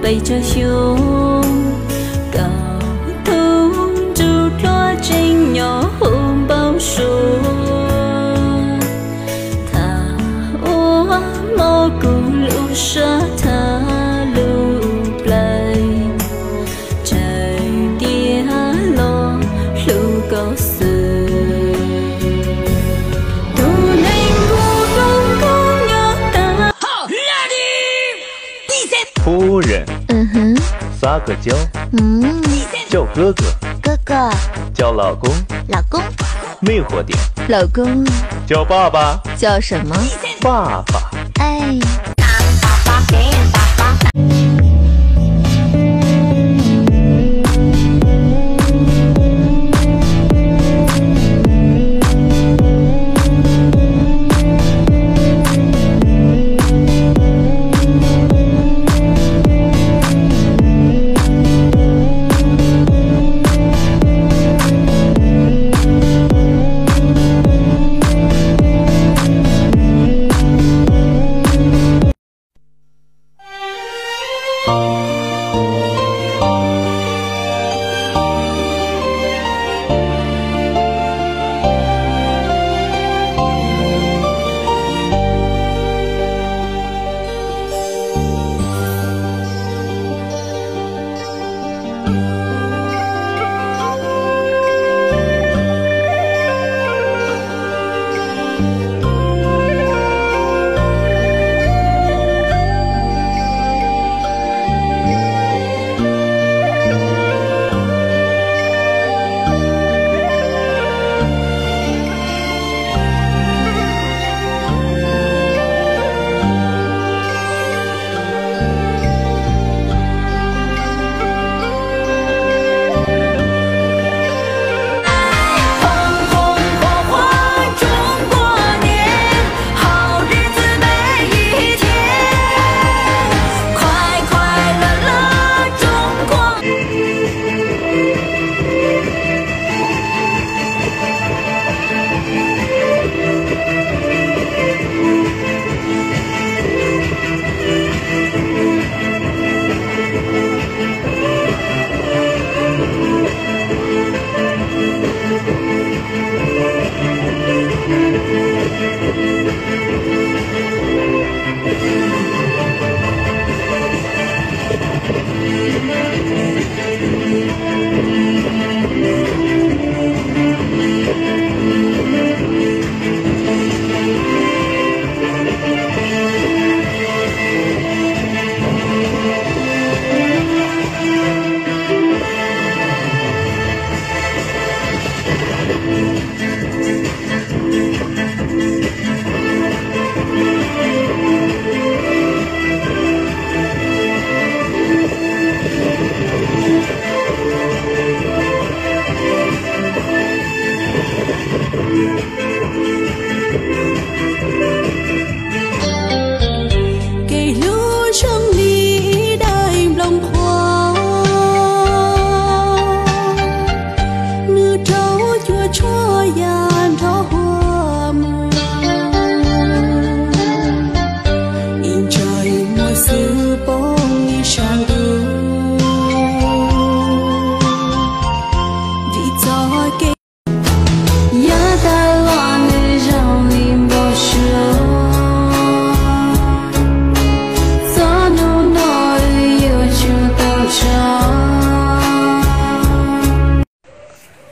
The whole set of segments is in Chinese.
背着胸，高头就抓紧要红包数。他我蘑菇路上他路来，在跌落路高死。 夫人，撒个娇，叫哥哥，哥哥，叫老公，老公，魅惑点，老公，叫爸爸，叫什么？爸爸，哎。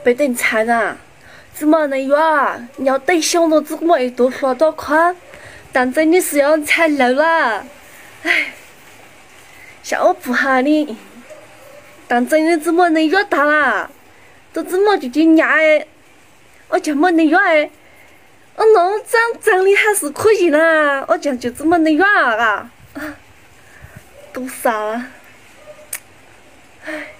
被等菜啦，怎么能有啊？你要等小日子没多说多宽，但真的是要踩漏了。唉，笑我不好你，但真的怎么能约到啦？都怎么就去压哎？我就没能约哎，我弄长得还是可以啦，我就怎么能约啊？多少啊？唉。